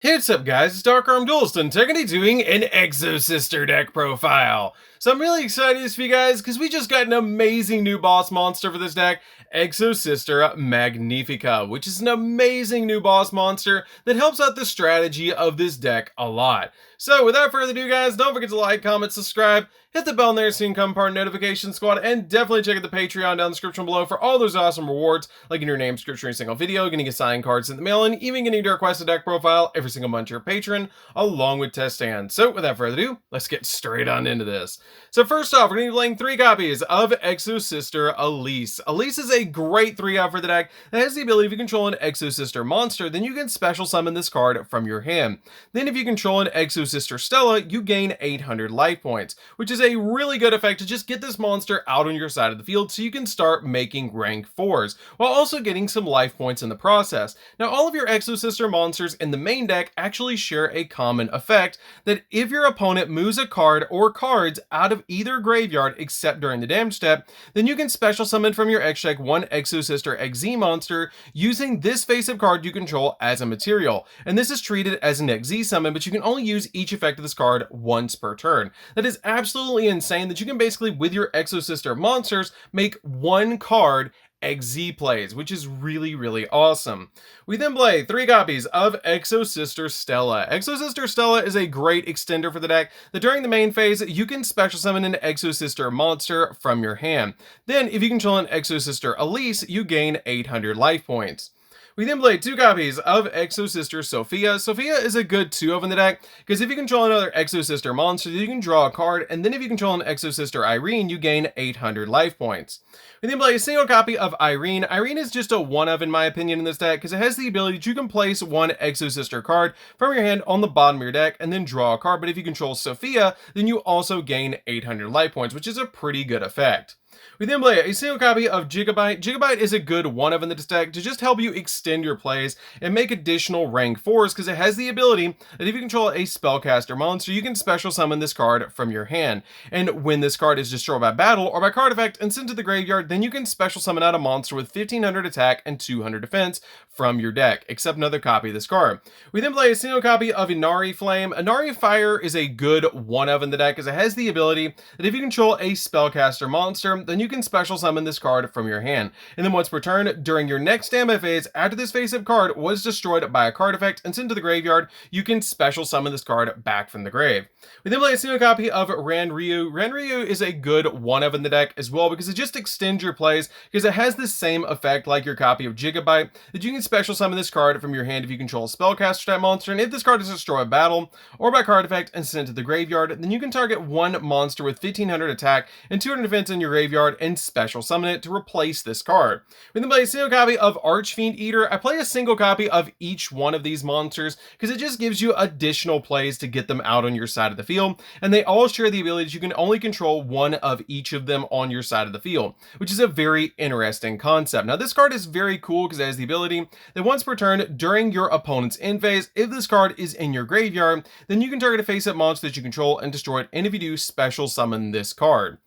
Hey, what's up guys, it's DarkArmedDuelist and today I'm doing an Exosister deck profile. So I'm really excited for you guys because we just got an amazing new boss monster for this deck, Exosister Magnifica, which is an amazing new boss monster that helps out the strategy of this deck a lot. So without further ado guys, don't forget to like, comment, subscribe, hit the bell in there so you can become part of Notification Squad, and definitely check out the Patreon down in the description below for all those awesome rewards, like in your name, description, every single video, getting a signed cards in the mail, and even getting to request a deck profile every single month to your patron, along with test stands. So without further ado, let's get straight on into this. So first off, we're going to be playing 3 copies of Exosister Elise. Elise is a great 3-out for the deck that has the ability, if you control an Exosister monster, then you can special summon this card from your hand. Then if you control an Exosister Stella, you gain 800 life points, which is a really good effect to just get this monster out on your side of the field so you can start making rank 4s, while also getting some life points in the process. Now all of your Exosister monsters in the main deck actually share a common effect, that if your opponent moves a card or cards out of either graveyard except during the damage step, then you can special summon from your X deck one Exosister XZ monster using this face-up card you control as a material. And this is treated as an XZ summon, but you can only use each effect of this card once per turn. That is absolutely insane that you can basically, with your Exosister monsters, make one card XZ plays, which is really awesome. We then play 3 copies of Exosister Stella. Exosister Stella is a great extender for the deck that during the main phase you can special summon an Exosister monster from your hand. Then if you control an Exosister Elise, you gain 800 life points. We then play 2 copies of Exosister Sophia. Sophia is a good 2-of in the deck, because if you control another Exosister monster, you can draw a card, and then if you control an Exosister Irene, you gain 800 life points. We then play a single copy of Irene. Irene is just a 1-of in my opinion in this deck, because it has the ability that you can place one Exosister card from your hand on the bottom of your deck, and then draw a card, but if you control Sophia, then you also gain 800 life points, which is a pretty good effect. We then play a single copy of Gigabyte. Gigabyte is a good 1-of in this deck to just help you extend your plays and make additional rank 4s, because it has the ability that if you control a spellcaster monster, you can special summon this card from your hand. And when this card is destroyed by battle or by card effect and sent to the graveyard, then you can special summon out a monster with 1500 attack and 200 defense from your deck, except another copy of this card. We then play a single copy of Inari Flame. Inari Fire is a good 1-of in the deck, as it has the ability that if you control a spellcaster monster, then you can special summon this card from your hand. And then once per turn, during your next standby phase, after this face-up card was destroyed by a card effect and sent to the graveyard, you can special summon this card back from the grave. We then play a single copy of Ranryu. Ranryu is a good 1-of in the deck as well, because it just extends your plays, because it has the same effect like your copy of Gigabyte, that you can special summon this card from your hand if you control a spellcaster type monster, and if this card is destroyed by battle or by card effect and sent to the graveyard, then you can target one monster with 1500 attack and 200 defense in your graveyard and special summon it to replace this card. We then play a single copy of Archfiend Eater. I play a single copy of each one of these monsters because it just gives you additional plays to get them out on your side of the field, and they all share the ability that you can only control one of each of them on your side of the field, which is a very interesting concept. Now this card is very cool because it has the ability that once per turn during your opponent's end phase, if this card is in your graveyard, then you can target a face-up monster that you control and destroy it, and if you do, special summon this card.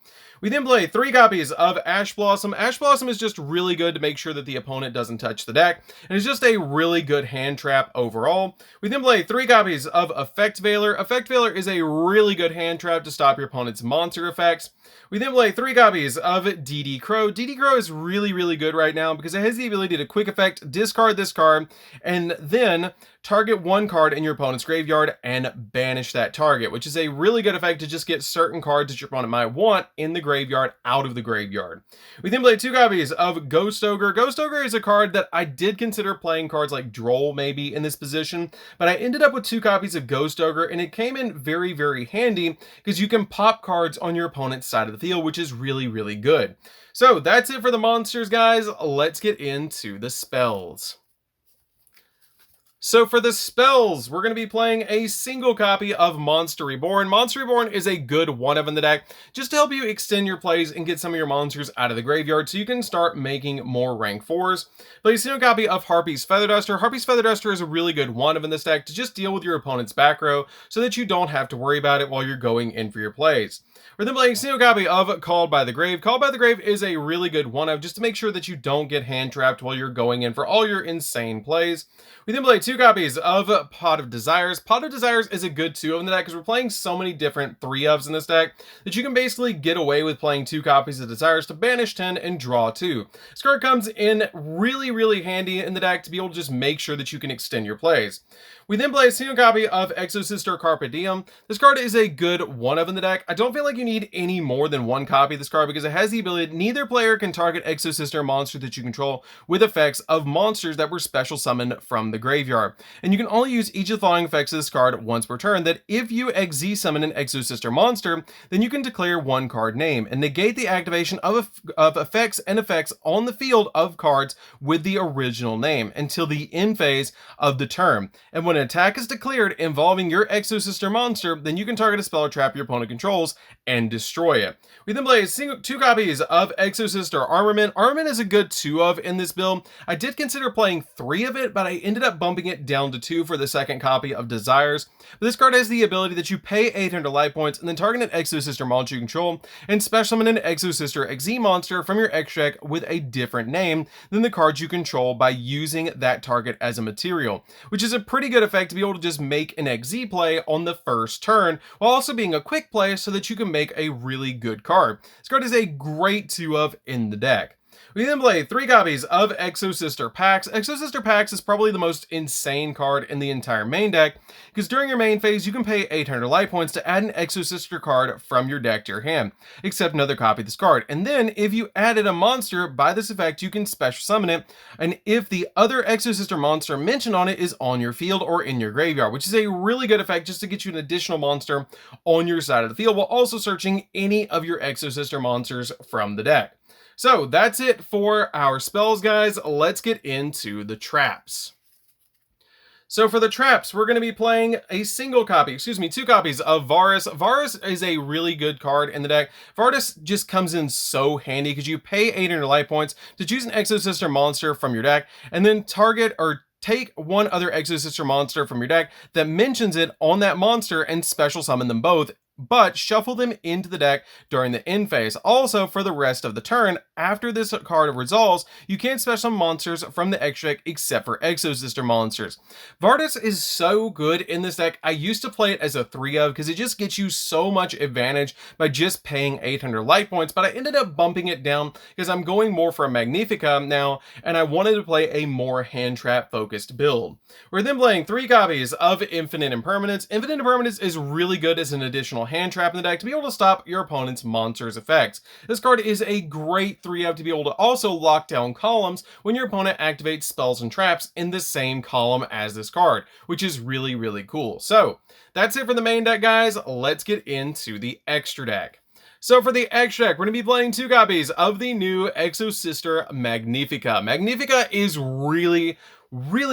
We then play 3 copies of Ash Blossom. Ash Blossom is just really good to make sure that the opponent doesn't touch the deck, and it's just a really good hand trap overall. We then play 3 copies of Effect Veiler. Effect Veiler is a really good hand trap to stop your opponent's monster effects. We then play 3 copies of DD Crow. DD Crow is really good right now because it has the ability to quick effect discard this card, and then target one card in your opponent's graveyard and banish that target, which is a really good effect to just get certain cards that your opponent might want in the graveyard out of the graveyard. We then play 2 copies of Ghost Ogre. Ghost Ogre is a card that I did consider playing cards like Droll maybe in this position, but I ended up with 2 copies of Ghost Ogre, and it came in very handy because you can pop cards on your opponent's side of the field, which is really good. So that's it for the monsters, guys. Let's get into the spells. So for the spells, we're going to be playing a single copy of Monster Reborn. Monster Reborn is a good 1-of in the deck, just to help you extend your plays and get some of your monsters out of the graveyard so you can start making more rank 4s. Play a single copy of Harpy's Feather Duster. Harpy's Feather Duster is a really good 1-of in this deck to just deal with your opponent's back row so that you don't have to worry about it while you're going in for your plays. We're then playing a single copy of Called by the Grave. Called by the Grave is a really good 1-of just to make sure that you don't get hand trapped while you're going in for all your insane plays. We then play 2 2 copies of Pot of Desires. Pot of Desires is a good 2 in the deck because we're playing so many different 3-ofs in this deck that you can basically get away with playing 2 copies of Desires to banish 10 and draw 2. This card comes in really handy in the deck to be able to just make sure that you can extend your plays. We then play a single copy of Exosister Carpe Diem. This card is a good 1-of in the deck. I don't feel like you need any more than 1 copy of this card because it has the ability neither player can target Exosister monster that you control with effects of monsters that were special summoned from the graveyard. And you can only use each of the following effects of this card once per turn, that if you Exe summon an Exosister monster, then you can declare 1 card name and negate the activation of effects and effects on the field of cards with the original name until the end phase of the turn. And when an attack is declared involving your Exosister monster, then you can target a spell or trap your opponent controls and destroy it. We then play 2 copies of Exosister Armament. Armament is a good 2-of in this build. I did consider playing 3 of it, but I ended up bumping it down to 2 for the second copy of Desires. But this card has the ability that you pay 800 life points and then target an Exosister monster you control and special summon an Exosister Exe monster from your X deck with a different name than the cards you control by using that target as a material, which is a pretty good effect to be able to just make an Exe play on the first turn while also being a quick play so that you can make a really good card. This card is a great 2-of in the deck. We then play 3 copies of Exosister Pax. Exosister Pax is probably the most insane card in the entire main deck, because during your main phase, you can pay 800 life points to add an Exosister card from your deck to your hand, except another copy of this card. And then, if you added a monster by this effect, you can special summon it, and if the other Exosister monster mentioned on it is on your field or in your graveyard, which is a really good effect just to get you an additional monster on your side of the field, while also searching any of your Exosister monsters from the deck. So that's it for our spells, guys. Let's get into the traps. So for the traps, we're going to be playing a 2 copies of Varus. Varus is a really good card in the deck. Varus just comes in so handy because you pay 800 life points to choose an Exosister monster from your deck and then target or take 1 other Exosister monster from your deck that mentions it on that monster and special summon them both, but shuffle them into the deck during the end phase. Also, for the rest of the turn, after this card resolves, you can't special summon monsters from the X deck except for Exosister monsters. Varus is so good in this deck. I used to play it as a 3-of because it just gets you so much advantage by just paying 800 life points, but I ended up bumping it down because I'm going more for a Magnifica now, and I wanted to play a more hand trap focused build. We're then playing 3 copies of Infinite Impermanence. Infinite Impermanence is really good as an additional hand trap in the deck to be able to stop your opponent's monster's effects. This card is a great 3-of to be able to also lock down columns when your opponent activates spells and traps in the same column as this card, which is really cool. So that's it for the main deck, guys. Let's get into the extra deck. So for the extra deck, we're going to be playing 2 copies of the new Exosister Magnifica. Magnifica is really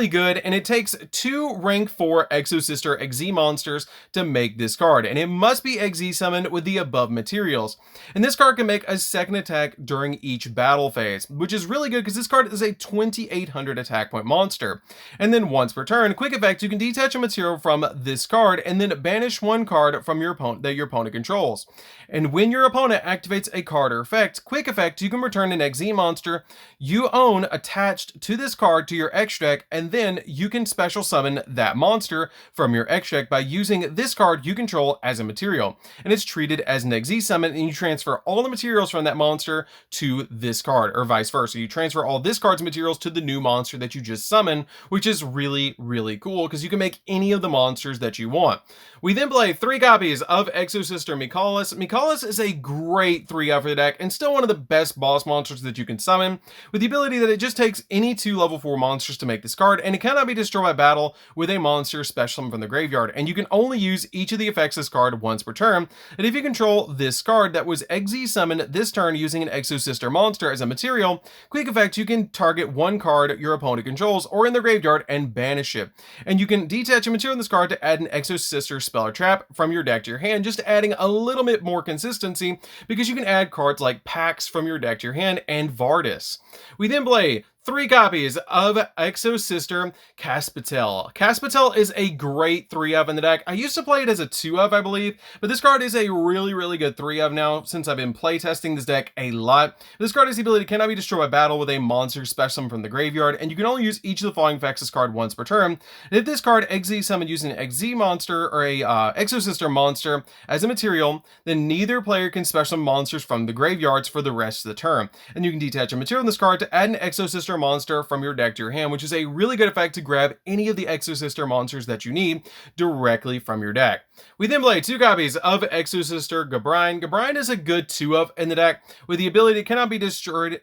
good, and it takes 2 rank 4 Exosister Exe monsters to make this card, and it must be Exe summoned with the above materials. And this card can make a second attack during each battle phase, which is really good because this card is a 2800 attack point monster. And then once per turn, quick effect, you can detach a material from this card and then banish 1 card from your opponent that your opponent controls. And when your opponent activates a card or effect, quick effect, you can return an Exe monster you own attached to this card to your X deck, and then you can special summon that monster from your X deck by using this card you control as a material. And it's treated as an Exe summon, and you transfer all the materials from that monster to this card, or vice versa. You transfer all this card's materials to the new monster that you just summoned, which is really cool because you can make any of the monsters that you want. We then play 3 copies of Exosister Mikalis. Mikalis is a great 3-of for the deck and still one of the best boss monsters that you can summon, with the ability that it just takes any 2 level 4 monsters to make this card, and it cannot be destroyed by battle with a monster special summon from the graveyard, and you can only use each of the effects of this card once per turn. And if you control this card that was Exe summoned this turn using an Exosister monster as a material, quick effect, you can target 1 card your opponent controls or in the graveyard and banish it. And you can detach a material in this card to add an Exosister spell or trap from your deck to your hand, just adding a little bit more consistency because you can add cards like Pax from your deck to your hand and Vardis. We then play 3 copies of Exosister Caspitel. Caspitel is a great 3-of in the deck. I used to play it as a 2-of, I believe, but this card is a really good 3-of now since I've been playtesting this deck a lot. This card has the ability cannot be destroyed by battle with a monster special summon from the graveyard, and you can only use each of the following effects this card once per turn. And if this card Exy summoned using an Exy monster or a Exosister monster as a material, then neither player can special summon monsters from the graveyards for the rest of the turn. And you can detach a material in this card to add an Exosister monster from your deck to your hand, which is a really good effect to grab any of the Exosister monsters that you need directly from your deck. We then play 2 copies of Exosister Gabrine. Gabrine is a good 2-of in the deck with the ability it cannot be destroyed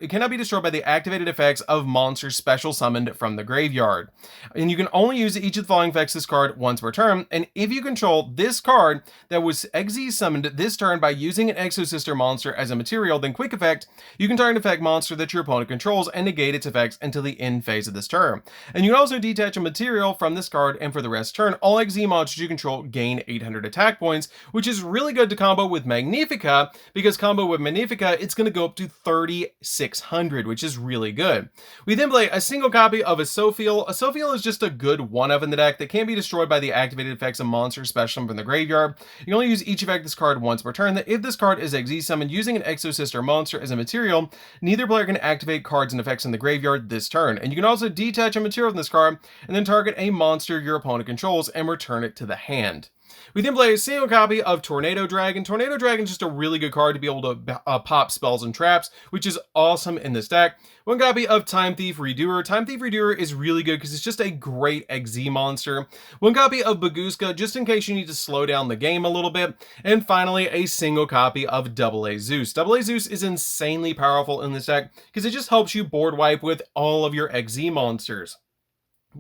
by the activated effects of monsters special summoned from the graveyard. And you can only use each of the following effects this card once per turn, and if you control this card that was Exy summoned this turn by using an Exosister monster as a material, then quick effect, you can target an effect monster that your opponent controls and negate its effects until the end phase of this turn. And you can also detach a material from this card, and for the rest of the turn, all Exy monsters you control gain 800 attack points, which is really good to combo with Magnifica, because combo with Magnifica, it's going to go up to 3600, which is really good. We then play a single copy of Asophiel. Asophiel is just a good 1-of in the deck that can be destroyed by the activated effects of monsters special from the graveyard. You can only use each effect this card once per turn. That if this card is Exy summoned using an Exosister monster as a material, neither player can activate cards and effects in the graveyard this turn. And you can also detach a material from this card and then target a monster your opponent controls and return it to the hand. We then play a single copy of Tornado Dragon. Tornado Dragon is just a really good card to be able to pop spells and traps, which is awesome in this deck. 1 copy of Time Thief Redoer. Time Thief Redoer is really good because it's just a great Exy monster. 1 copy of Baguska, just in case you need to slow down the game a little bit. And finally, a single copy of Double A Zeus. Double A Zeus is insanely powerful in this deck because it just helps you board wipe with all of your Exy monsters.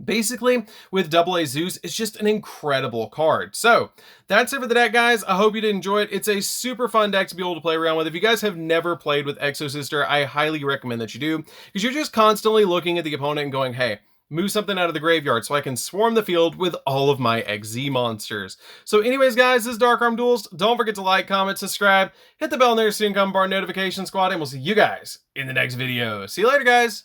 Basically, with Double A Zeus, it's just an incredible card. So, that's it for the deck, guys. I hope you did enjoy it. It's a super fun deck to be able to play around with. If you guys have never played with Exosister, I highly recommend that you do, because you're just constantly looking at the opponent and going, hey, move something out of the graveyard so I can swarm the field with all of my Exy monsters. So anyways, guys, this is DarkArmedDuelist. Don't forget to like, comment, subscribe, hit the bell in there so you can come to our notification squad, and we'll see you guys in the next video. See you later, guys.